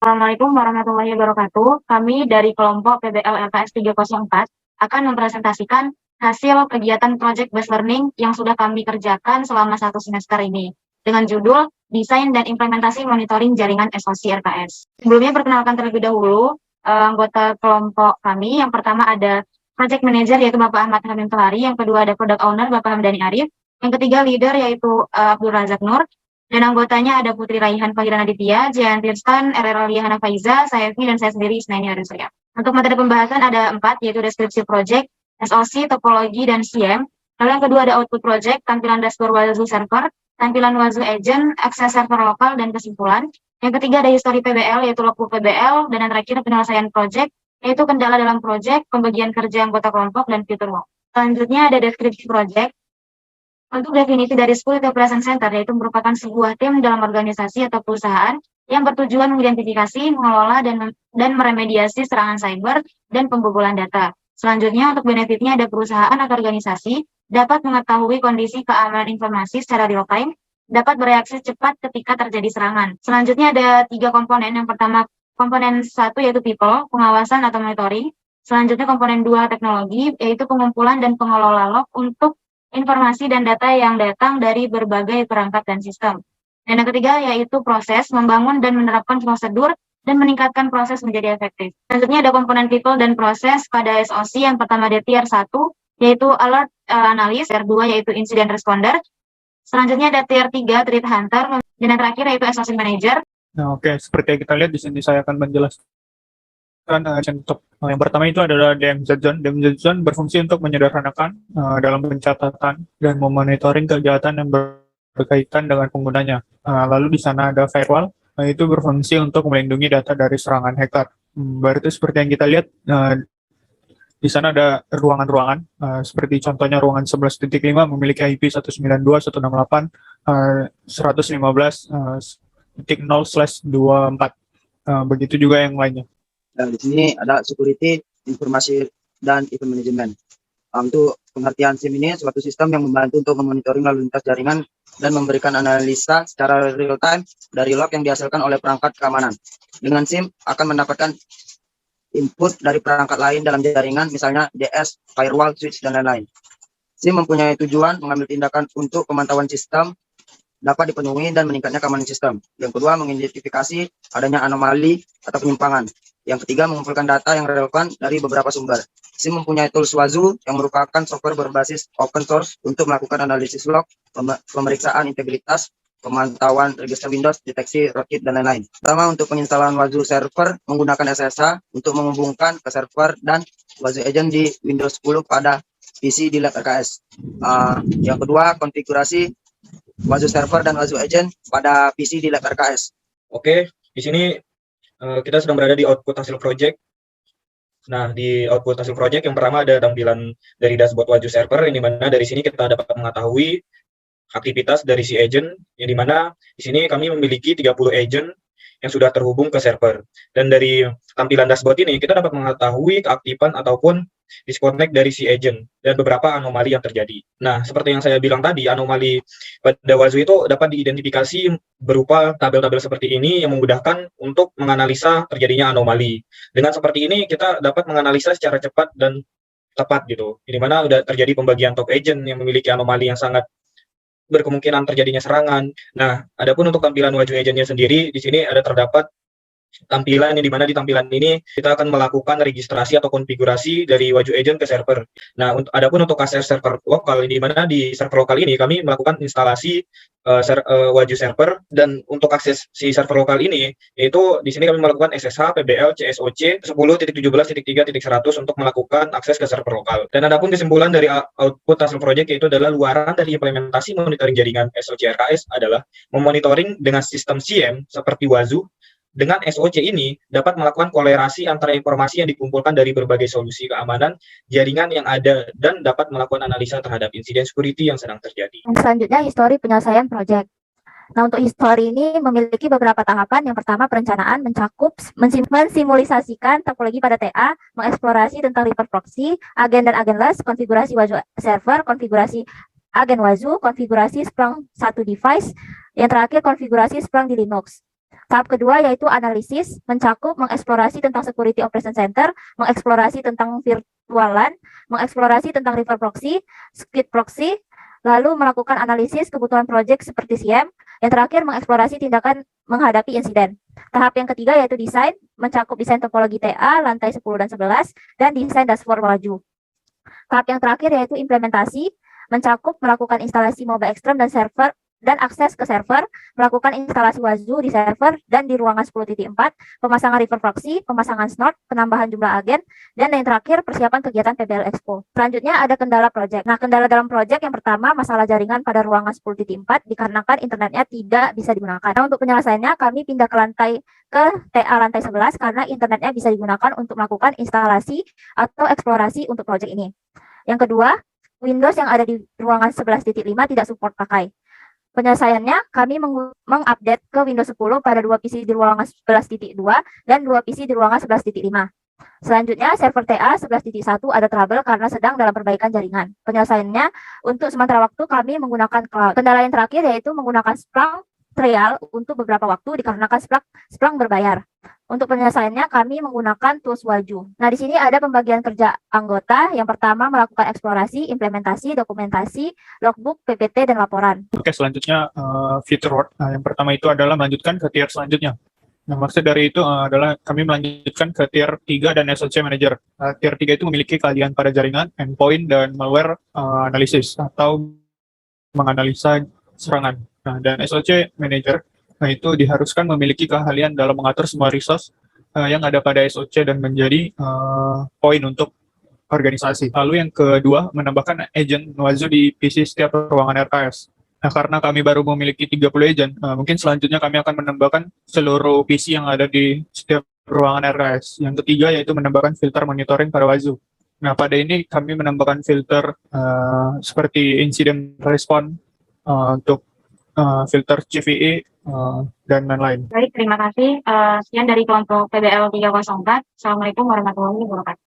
Assalamualaikum warahmatullahi wabarakatuh. Kami dari kelompok PBL LKS 304 akan mempresentasikan hasil kegiatan Project Based Learning yang sudah kami kerjakan selama 1 semester ini dengan judul Desain dan Implementasi Monitoring Jaringan SOC RKS. Sebelumnya perkenalkan terlebih dahulu anggota kelompok kami. Yang pertama ada Project Manager yaitu Bapak Ahmad Hamim Tohari, yang kedua ada Product Owner Bapak Hamdani Arif, yang ketiga Leader yaitu Abdul Razak Nur, dan anggotanya ada Putri Raihan Fahiran Aditya, Jian Tirstan, RR Liana Faiza, saya Evi, dan saya sendiri Isnaini Harusurya. Untuk materi pembahasan ada 4, yaitu deskripsi project, SOC, topologi, dan CM. Lalu yang kedua ada output project, tampilan dashboard Wazoo server, tampilan Wazoo agent, akses server lokal, dan kesimpulan. Yang ketiga ada history PBL, yaitu logbook PBL, dan yang terakhir penyelesaian project, yaitu kendala dalam project, pembagian kerja anggota kelompok, dan future work. Selanjutnya ada deskripsi project. Untuk definisi dari School Operation Center, yaitu merupakan sebuah tim dalam organisasi atau perusahaan yang bertujuan mengidentifikasi, mengelola, dan meremediasi serangan cyber dan pembobolan data. Selanjutnya, untuk benefitnya ada perusahaan atau organisasi dapat mengetahui kondisi keamanan informasi secara real time, dapat bereaksi cepat ketika terjadi serangan. Selanjutnya ada 3 komponen. Yang pertama, komponen 1 yaitu people, pengawasan atau monitoring. Selanjutnya komponen 2 teknologi, yaitu pengumpulan dan pengelola log untuk informasi dan data yang datang dari berbagai perangkat dan sistem. Dan yang ketiga yaitu proses, membangun dan menerapkan prosedur dan meningkatkan proses menjadi efektif. Selanjutnya ada komponen people dan proses pada SOC. Yang pertama ada tier 1 yaitu alert analyst, tier 2 yaitu incident responder. Selanjutnya ada tier 3 threat hunter, dan yang terakhir yaitu SOC manager. Nah, oke, seperti yang kita lihat di sini saya akan menjelaskan contoh. Yang pertama itu adalah DMZ Zone. DMZ Zone berfungsi untuk menyederhanakan dalam pencatatan dan memonitoring kegiatan yang berkaitan dengan penggunanya. Lalu di sana ada firewall, itu berfungsi untuk melindungi data dari serangan hacker. Berarti seperti yang kita lihat, di sana ada ruangan-ruangan, seperti contohnya ruangan 11.5 memiliki IP 192.168.115.0/24. Begitu juga yang lainnya. Nah, di sini ada security, informasi, dan event management. Untuk pengertian SIM ini suatu sistem yang membantu untuk memonitoring lalu lintas jaringan dan memberikan analisa secara real time dari log yang dihasilkan oleh perangkat keamanan. Dengan SIM akan mendapatkan input dari perangkat lain dalam jaringan, misalnya DS, firewall, switch, dan lain-lain. SIM mempunyai tujuan mengambil tindakan untuk pemantauan sistem dapat dipenuhi dan meningkatnya keamanan sistem. Yang kedua, mengidentifikasi adanya anomali atau penyimpangan. Yang ketiga, mengumpulkan data yang relevan dari beberapa sumber. SIM mempunyai tools Wazoo yang merupakan software berbasis open source untuk melakukan analisis log, pemeriksaan integritas, pemantauan register Windows, deteksi rootkit, dan lain-lain. Pertama, untuk penginstalan Wazoo server menggunakan SSH untuk menghubungkan ke server dan Wazoo agent di Windows 10 pada PC di lab RKS. Yang kedua, konfigurasi Wazoo server dan Wazoo agent pada PC di lab RKS. Oke, di sini kita sedang berada di output hasil project. Nah, di output hasil project yang pertama ada tampilan dari dashboard Wazoo server, yang dimana dari sini kita dapat mengetahui aktivitas dari si agent, yang dimana di sini kami memiliki 30 agent yang sudah terhubung ke server. Dan dari tampilan dashboard ini kita dapat mengetahui keaktifan ataupun disconnect dari si agent dan beberapa anomali yang terjadi. Nah, seperti yang saya bilang tadi, anomali pada Wazoo itu dapat diidentifikasi berupa tabel-tabel seperti ini yang memudahkan untuk menganalisa terjadinya anomali. Dengan seperti ini kita dapat menganalisa secara cepat dan tepat gitu. Di mana sudah terjadi pembagian top agent yang memiliki anomali yang sangat berkemungkinan terjadinya serangan. Nah, adapun untuk tampilan Wazoo agentnya sendiri, di sini ada terdapat tampilan yang dimana di tampilan ini kita akan melakukan registrasi atau konfigurasi dari Wazoo agent ke server. Nah, adapun untuk akses server lokal, di mana di server lokal ini kami melakukan instalasi Wazoo server, dan untuk akses si server lokal ini yaitu di sini kami melakukan SSH PBL CSOC 10.17.3.100 untuk melakukan akses ke server lokal. Dan adapun kesimpulan dari output hasil project yaitu adalah luaran dari implementasi monitoring jaringan SOC RKS adalah memonitoring dengan sistem CM seperti Wazoo. Dengan SOC ini dapat melakukan kolerasi antara informasi yang dikumpulkan dari berbagai solusi keamanan jaringan yang ada dan dapat melakukan analisa terhadap insiden security yang sedang terjadi. Selanjutnya, histori penyelesaian proyek. Nah, untuk histori ini memiliki beberapa tahapan. Yang pertama, perencanaan mencakup mensimulisasikan topologi pada TA, mengeksplorasi tentang reverse proxy, agen dan agenless, konfigurasi Wazoo server, konfigurasi agen Wazoo, konfigurasi Splunk 1 device, yang terakhir konfigurasi Splunk di Linux. Tahap kedua yaitu analisis, mencakup mengeksplorasi tentang security operation center, mengeksplorasi tentang virtualan, mengeksplorasi tentang river proxy, skid proxy, lalu melakukan analisis kebutuhan proyek seperti CM, yang terakhir mengeksplorasi tindakan menghadapi insiden. Tahap yang ketiga yaitu desain, mencakup desain topologi TA, lantai 10 dan 11, dan desain dashboard Waju. Tahap yang terakhir yaitu implementasi, mencakup melakukan instalasi mobile extreme dan server dan akses ke server, melakukan instalasi Waju di server dan di ruangan 10.4, pemasangan river proxy, pemasangan snort, penambahan jumlah agen, dan yang terakhir persiapan kegiatan PBL Expo. Selanjutnya ada kendala project. Nah, kendala dalam project yang pertama masalah jaringan pada ruangan 10.4 dikarenakan internetnya tidak bisa digunakan. Nah, untuk penyelesaiannya kami pindah ke TA lantai 11 karena internetnya bisa digunakan untuk melakukan instalasi atau eksplorasi untuk project ini. Yang kedua, Windows yang ada di ruangan 11.5 tidak support pakai. Penyelesaiannya, kami mengupdate ke Windows 10 pada 2 PC di ruangan 11.2 dan 2 PC di ruangan 11.5. Selanjutnya, server TA 11.1 ada trouble karena sedang dalam perbaikan jaringan. Penyelesaiannya, untuk sementara waktu kami menggunakan cloud. Kendala yang terakhir yaitu menggunakan Splunk trial untuk beberapa waktu dikarenakan Splunk berbayar. Untuk penyelesaiannya, kami menggunakan tools Waju. Nah, di sini ada pembagian kerja anggota. Yang pertama, melakukan eksplorasi, implementasi, dokumentasi, logbook, PPT, dan laporan. Oke, selanjutnya feature work. Nah, yang pertama itu adalah melanjutkan ke tier selanjutnya. Nah, maksud dari itu adalah kami melanjutkan ke tier 3 dan SOC Manager. Tier 3 itu memiliki keahlian pada jaringan, endpoint, dan malware analisis atau menganalisa serangan. Nah, dan SOC Manager itu diharuskan memiliki keahlian dalam mengatur semua resource yang ada pada SOC dan menjadi poin untuk organisasi. Lalu yang kedua, menambahkan agent Waju di PC setiap ruangan RKS. Nah, karena kami baru memiliki 30 agent, mungkin selanjutnya kami akan menambahkan seluruh PC yang ada di setiap ruangan RKS. Yang ketiga yaitu menambahkan filter monitoring pada Waju. Nah, pada ini kami menambahkan filter seperti incident response untuk filter CVE dan lain-lain. Baik, terima kasih. Sekian dari kelompok PBL 304. Assalamualaikum warahmatullahi wabarakatuh.